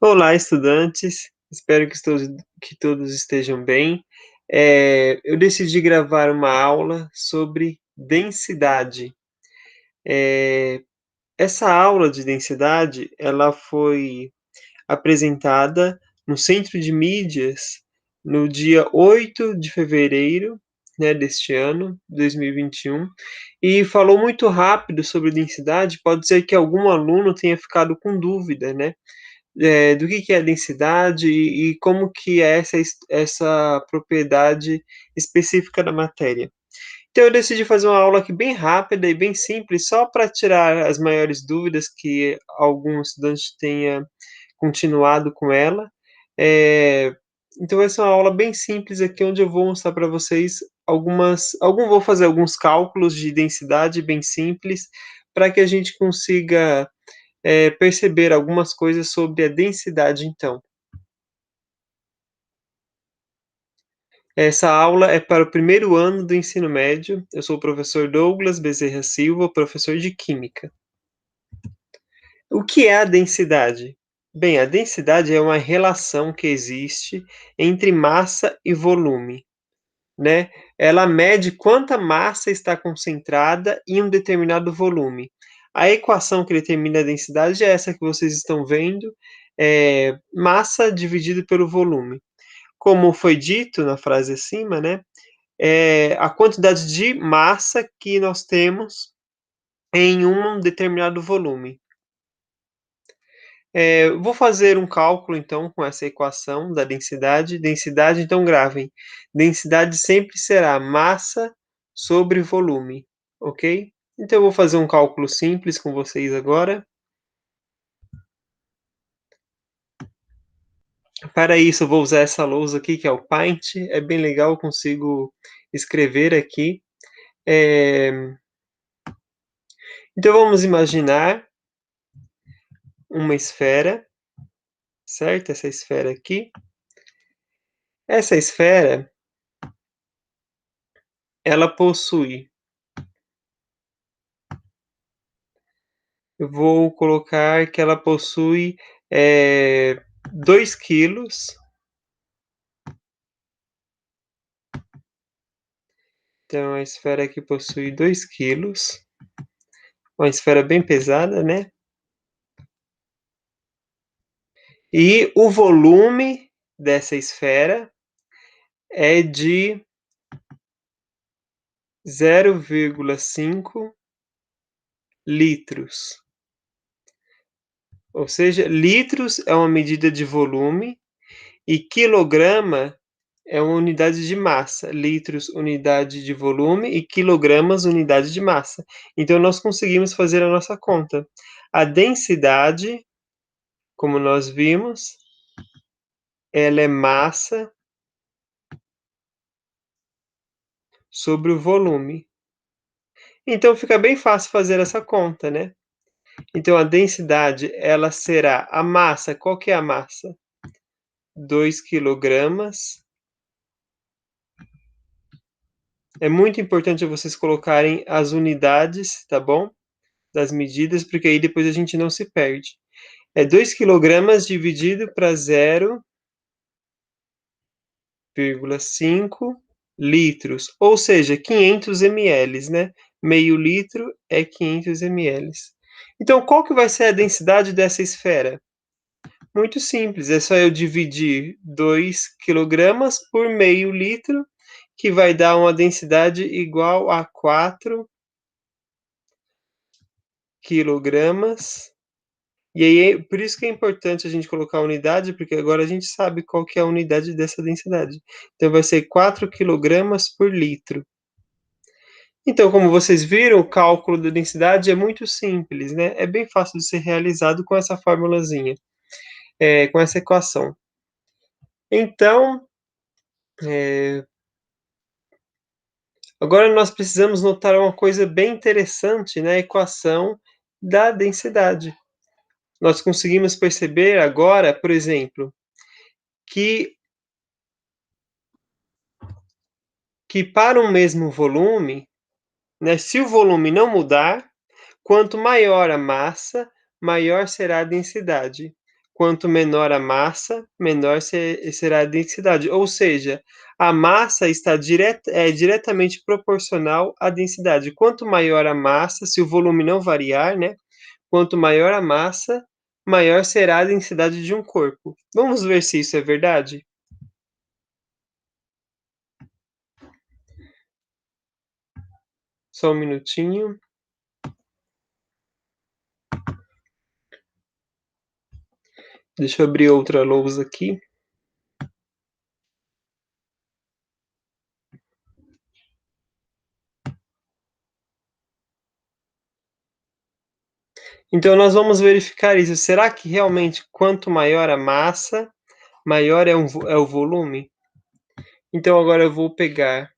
Olá, estudantes. Espero que todos estejam bem. Eu decidi gravar uma aula sobre densidade. Essa aula de densidade, ela foi apresentada no Centro de Mídias no dia 8 de fevereiro, né, deste ano, 2021, e falou muito rápido sobre densidade. Pode ser que algum aluno tenha ficado com dúvida, né? Do que é a densidade e como que é essa propriedade específica da matéria. Então eu decidi fazer uma aula aqui bem rápida e bem simples, só para tirar as maiores dúvidas que algum estudante tenha continuado com ela. Eh, então vai ser uma aula bem simples aqui, onde eu vou mostrar para vocês vou fazer alguns cálculos de densidade bem simples, para que a gente consiga perceber algumas coisas sobre a densidade então. Essa aula é para o primeiro ano do ensino médio. Eu sou o professor Douglas Bezerra Silva, professor de Química. O que é a densidade? Bem, a densidade é uma relação que existe entre massa e volume, né? Ela mede quanta massa está concentrada em um determinado volume. A equação que determina a densidade é essa que vocês estão vendo, massa dividido pelo volume. Como foi dito na frase acima, né, é a quantidade de massa que nós temos em um determinado volume. Vou fazer um cálculo, então, com essa equação da densidade. Densidade, então, gravem. Densidade sempre será massa sobre volume, ok? Então, eu vou fazer um cálculo simples com vocês agora. Para isso, eu vou usar essa lousa aqui, que é o Paint. É bem legal, eu consigo escrever aqui. Então, vamos imaginar uma esfera, certo? Essa esfera aqui. Essa esfera, ela possui, eu vou colocar que ela possui 2 quilos. Então, a esfera aqui possui 2 quilos, uma esfera bem pesada, né? E o volume dessa esfera é de 0,5 litros. Ou seja, litros é uma medida de volume e quilograma é uma unidade de massa. Litros, unidade de volume, e quilogramas, unidade de massa. Então, nós conseguimos fazer a nossa conta. A densidade, como nós vimos, ela é massa sobre o volume. Então, fica bem fácil fazer essa conta, né? Então, a densidade, ela será a massa. Qual que é a massa? 2 quilogramas. É muito importante vocês colocarem as unidades, tá bom? Das medidas, porque aí depois a gente não se perde. É 2 quilogramas dividido para 0,5 litros, ou seja, 500 ml, né? Meio litro é 500 ml. Então, qual que vai ser a densidade dessa esfera? Muito simples, é só eu dividir 2 quilogramas por meio litro, que vai dar uma densidade igual a 4 quilogramas. E aí, por isso que é importante a gente colocar a unidade, porque agora a gente sabe qual que é a unidade dessa densidade. Então, vai ser 4 quilogramas por litro. Então, como vocês viram, o cálculo da densidade é muito simples, né? É bem fácil de ser realizado com essa formulazinha, com essa equação. Então, agora nós precisamos notar uma coisa bem interessante na equação da densidade. Nós conseguimos perceber agora, por exemplo, que para um mesmo volume, né, se o volume não mudar, quanto maior a massa, maior será a densidade. quanto menor a massa, menor será a densidade. Ou seja, a massa está diretamente proporcional à densidade. Quanto maior a massa, se o volume não variar, né? Quanto maior a massa, maior será a densidade de um corpo. Vamos ver se isso é verdade? Só um minutinho. Deixa eu abrir outra lousa aqui. Então, nós vamos verificar isso. Será que realmente quanto maior a massa, maior é o volume? Então, agora eu vou pegar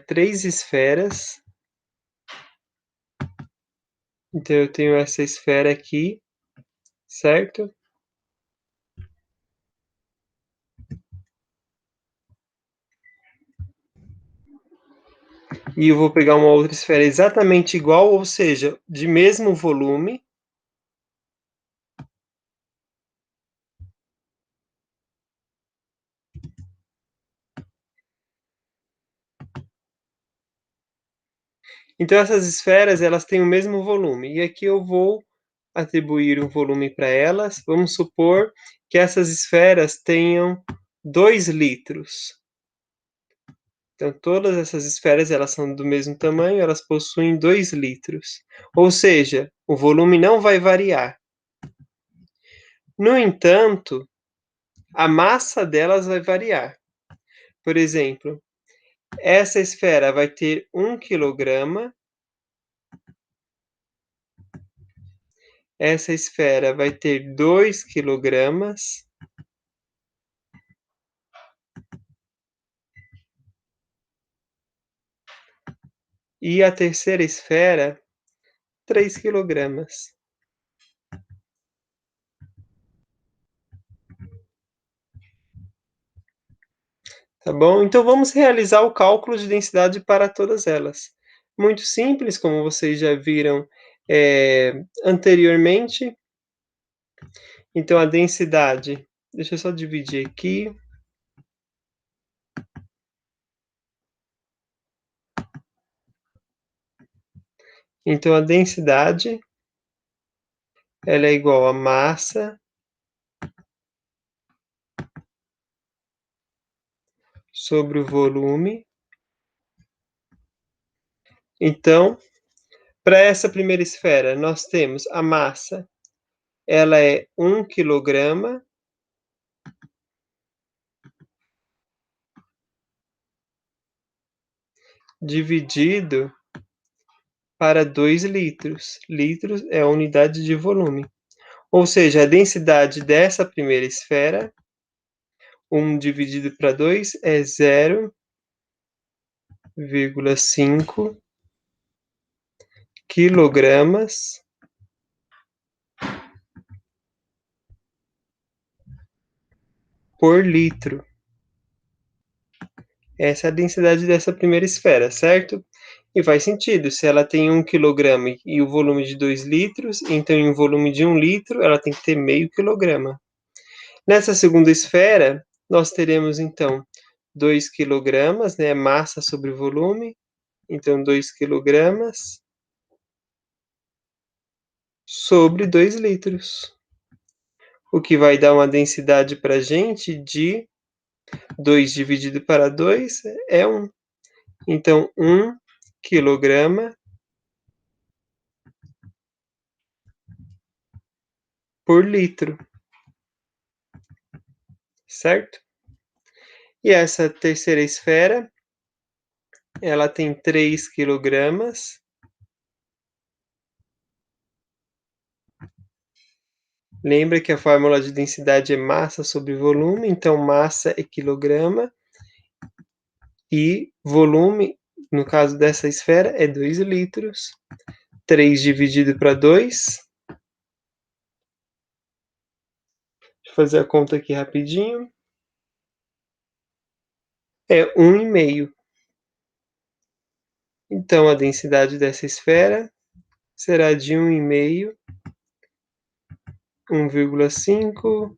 3 esferas. Então, eu tenho essa esfera aqui, certo? E eu vou pegar uma outra esfera exatamente igual, ou seja, de mesmo volume. Então, essas esferas, elas têm o mesmo volume. E aqui eu vou atribuir um volume para elas. Vamos supor que essas esferas tenham 2 litros. Então, todas essas esferas, elas são do mesmo tamanho, elas possuem 2 litros. Ou seja, o volume não vai variar. No entanto, a massa delas vai variar. Por exemplo, essa esfera vai ter 1 quilograma, essa esfera vai ter 2 quilogramas, e a terceira esfera, 3 quilogramas. Tá bom? Então vamos realizar o cálculo de densidade para todas elas. Muito simples, como vocês já viram anteriormente. Então a densidade, deixa eu só dividir aqui. Então a densidade, ela é igual a massa sobre o volume. Então, para essa primeira esfera, nós temos a massa, ela é 1 quilograma dividido para 2 litros. Litros é a unidade de volume. Ou seja, a densidade dessa primeira esfera, 1 dividido para 2 é 0,5 quilogramas por litro. Essa é a densidade dessa primeira esfera, certo? E faz sentido, se ela tem 1 quilograma e o volume de 2 litros, então em um volume de 1 litro, ela tem que ter meio quilograma. Nessa segunda esfera, nós teremos então 2 quilogramas, né, massa sobre volume, então 2 quilogramas sobre 2 litros, o que vai dar uma densidade para a gente de 2 dividido para 2 é 1. Então, 1 quilograma por litro, certo? E essa terceira esfera, ela tem 3 quilogramas. Lembra que a fórmula de densidade é massa sobre volume, então massa é quilograma e volume, no caso dessa esfera, é 2 litros. 3 dividido para 2. Deixa eu fazer a conta aqui rapidinho. É 1,5. Então, a densidade dessa esfera será de 1,5 1,5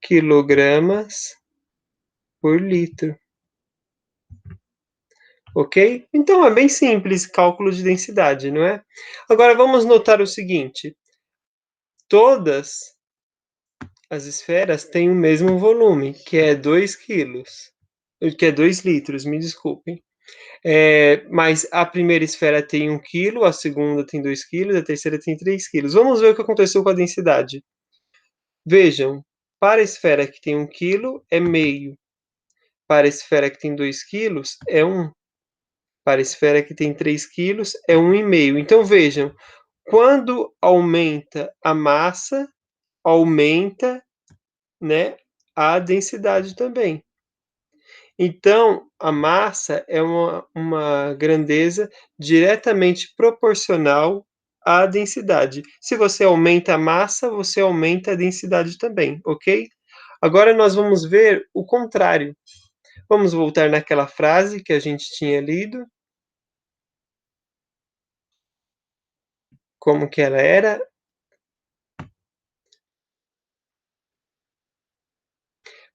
quilogramas por litro, ok? Então é bem simples cálculo de densidade, não é? Agora vamos notar o seguinte: todas as esferas têm o mesmo volume, que é 2 quilos, que é 2 litros, me desculpem. Mas a primeira esfera tem 1 quilo, a segunda tem 2 quilos, a terceira tem 3 quilos. Vamos ver o que aconteceu com a densidade. Vejam, para a esfera que tem 1 quilo é meio, para a esfera que tem 2 quilos é 1, para a esfera que tem 3 quilos é 1,5. Então vejam, quando aumenta a massa, aumenta, né, a densidade também. Então, a massa é uma grandeza diretamente proporcional à densidade. Se você aumenta a massa, você aumenta a densidade também, ok? Agora nós vamos ver o contrário. Vamos voltar naquela frase que a gente tinha lido. Como que ela era?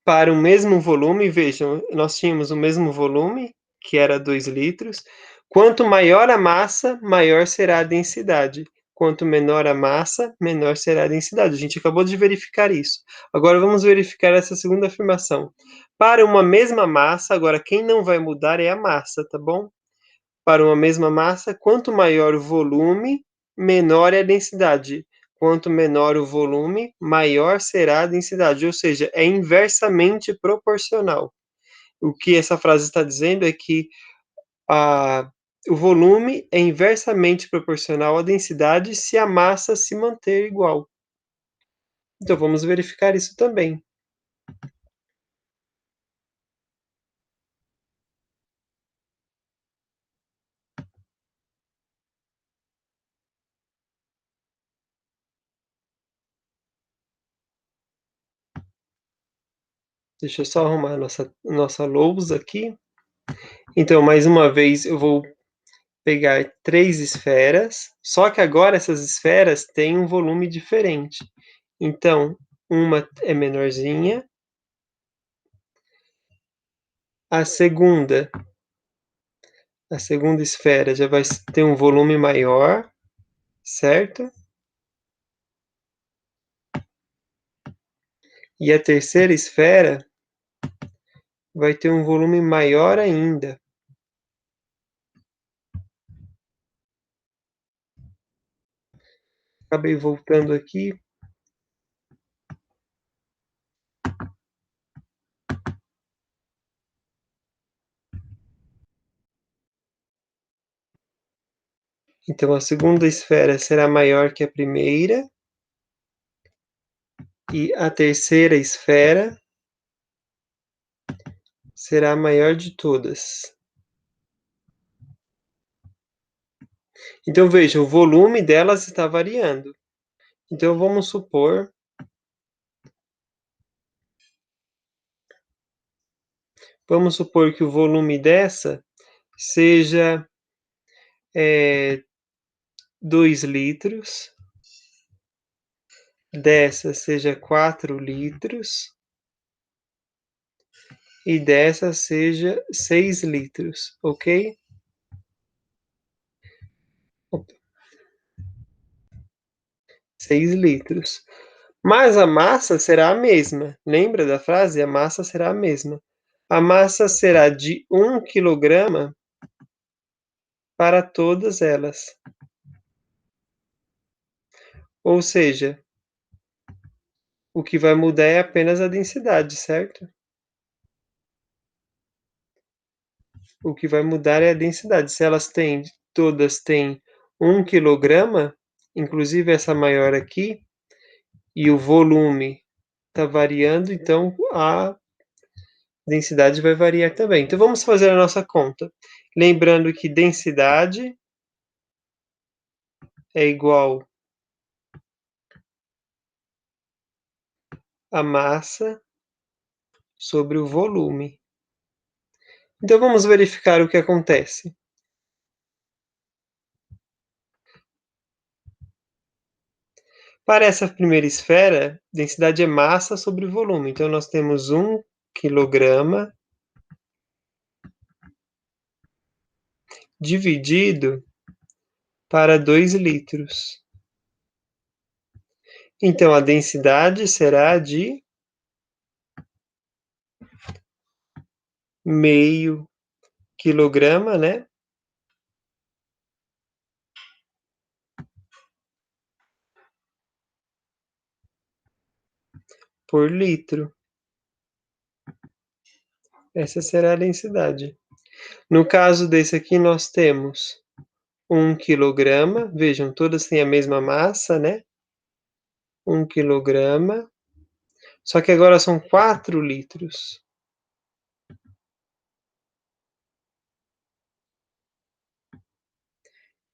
Para o mesmo volume, vejam, nós tínhamos o mesmo volume, que era 2 litros. Quanto maior a massa, maior será a densidade. Quanto menor a massa, menor será a densidade. A gente acabou de verificar isso. Agora vamos verificar essa segunda afirmação. Para uma mesma massa, agora quem não vai mudar é a massa, tá bom? Para uma mesma massa, quanto maior o volume, menor é a densidade. Quanto menor o volume, maior será a densidade, ou seja, é inversamente proporcional. O que essa frase está dizendo é que o volume é inversamente proporcional à densidade se a massa se manter igual. Então vamos verificar isso também. Deixa eu só arrumar a nossa lousa aqui. Então, mais uma vez, eu vou pegar 3 esferas, só que agora essas esferas têm um volume diferente. Então, uma é menorzinha, a segunda a segunda esfera já vai ter um volume maior, certo? E a terceira esfera vai ter um volume maior ainda. Acabei voltando aqui. Então, a segunda esfera será maior que a primeira, e a terceira esfera será a maior de todas. Então, veja, o volume delas está variando. Então, vamos supor que o volume dessa seja 2 litros, dessa seja 4 litros e dessa seja 6 litros, ok? 6 litros. Mas a massa será a mesma. Lembra da frase? A massa será a mesma. A massa será de 1 quilograma para todas elas. Ou seja, o que vai mudar é apenas a densidade, certo? O que vai mudar é a densidade. Se todas têm 1 quilograma, inclusive essa maior aqui, e o volume está variando, então a densidade vai variar também. Então vamos fazer a nossa conta. Lembrando que densidade é igual a massa sobre o volume. Então vamos verificar o que acontece. Para essa primeira esfera, densidade é massa sobre volume, então nós temos 1 quilograma dividido para 2 litros. Então a densidade será de meio quilograma, né, por litro. Essa será a densidade. No caso desse aqui, nós temos 1 quilograma, vejam, todas têm a mesma massa, né? 1 quilograma, só que agora são 4 litros.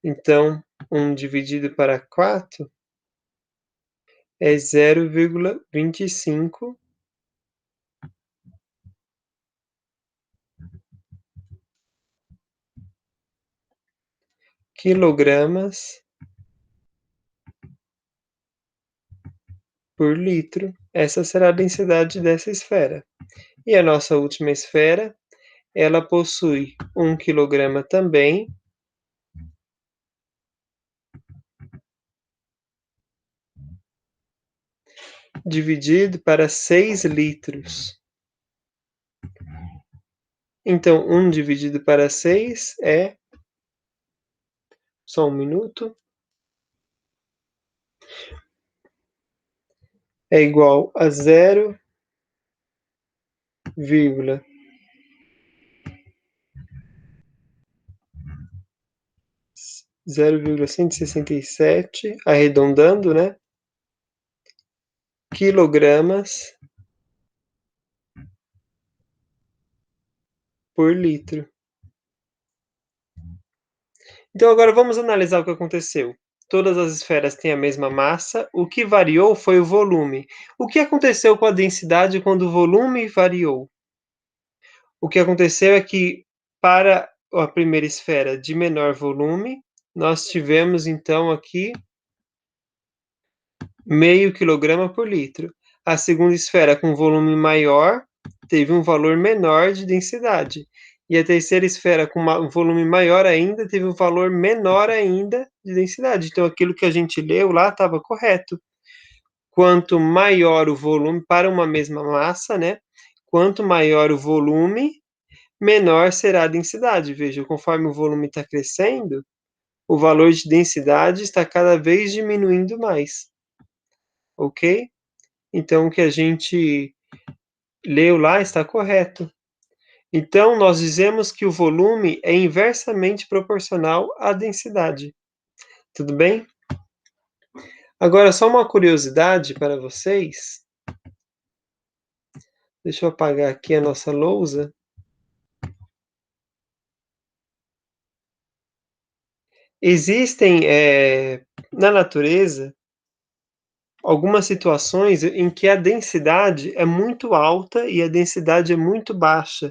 Então, 1 dividido para 4 é 0,25 quilogramas por litro. Essa será a densidade dessa esfera. E a nossa última esfera, ela possui 1 quilograma também, dividido para 6 litros. Então, 1 dividido para 6 é... Só um minuto. É igual a 0,167, arredondando, né? Quilogramas por litro. Então agora vamos analisar o que aconteceu. Todas as esferas têm a mesma massa, o que variou foi o volume. O que aconteceu com a densidade quando o volume variou? O que aconteceu é que, para a primeira esfera de menor volume, nós tivemos então aqui meio quilograma por litro. A segunda esfera com volume maior teve um valor menor de densidade. E a terceira esfera com um volume maior ainda teve um valor menor ainda de densidade. Então aquilo que a gente leu lá estava correto. Quanto maior o volume para uma mesma massa, né? Quanto maior o volume, menor será a densidade. Veja, conforme o volume está crescendo, o valor de densidade está cada vez diminuindo mais. Ok? Então, o que a gente leu lá está correto. Então, nós dizemos que o volume é inversamente proporcional à densidade. Tudo bem? Agora, só uma curiosidade para vocês. Deixa eu apagar aqui a nossa lousa. Existem, na natureza, algumas situações em que a densidade é muito alta e a densidade é muito baixa,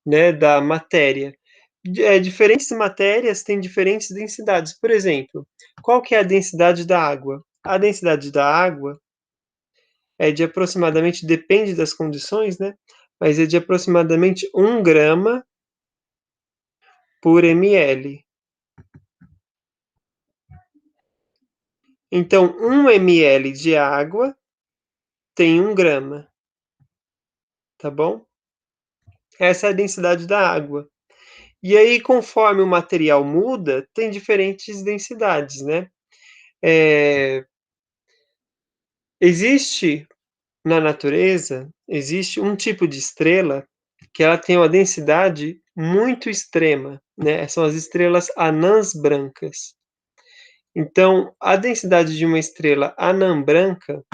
né, da matéria. Diferentes matérias têm diferentes densidades. Por exemplo, qual que é a densidade da água? A densidade da água é de aproximadamente, depende das condições, né, mas é de aproximadamente 1 grama por ml. Então, 1 ml de água tem 1 grama, tá bom? Essa é a densidade da água. E aí, conforme o material muda, tem diferentes densidades, né? Existe na natureza, existe um tipo de estrela que ela tem uma densidade muito extrema, né? São as estrelas anãs brancas. Então, a densidade de uma estrela anã branca,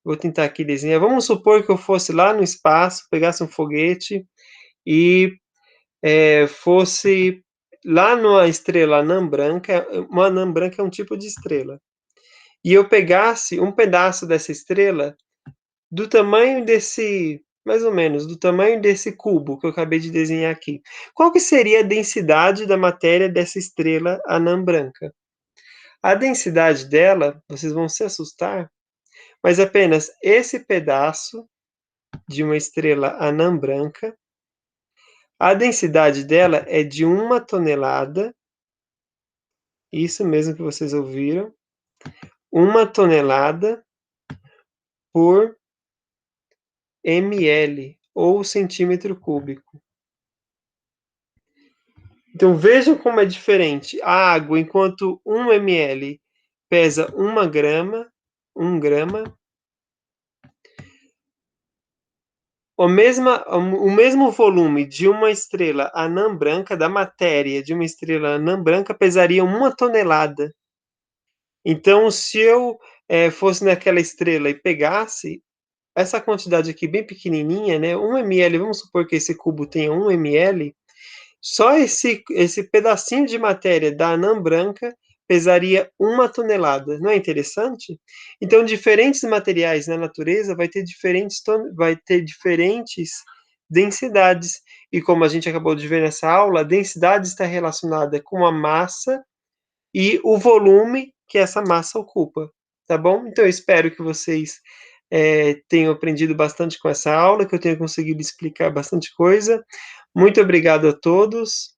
vou tentar aqui desenhar. Vamos supor que eu fosse lá no espaço, pegasse um foguete e fosse lá numa estrela anã branca. Uma anã branca é um tipo de estrela. E eu pegasse um pedaço dessa estrela do tamanho desse, mais ou menos, do tamanho desse cubo que eu acabei de desenhar aqui. Qual que seria a densidade da matéria dessa estrela anã branca? A densidade dela, vocês vão se assustar, mas apenas esse pedaço de uma estrela anã branca, a densidade dela é de 1 tonelada, isso mesmo que vocês ouviram, 1 tonelada por ml, ou centímetro cúbico. Então vejam como é diferente. A água, enquanto 1 ml pesa 1 grama, 1 grama, o mesmo volume de uma estrela anã branca, da matéria de uma estrela anã branca, pesaria 1 tonelada. Então, se eu fosse naquela estrela e pegasse essa quantidade aqui bem pequenininha, né, 1 ml, vamos supor que esse cubo tenha 1 ml, só esse pedacinho de matéria da anã branca pesaria 1 tonelada. Não é interessante? Então, diferentes materiais na natureza vai ter diferentes densidades. E como a gente acabou de ver nessa aula, a densidade está relacionada com a massa e o volume que essa massa ocupa. Tá bom? Então, eu espero que vocês tenham aprendido bastante com essa aula, que eu tenha conseguido explicar bastante coisa. Muito obrigado a todos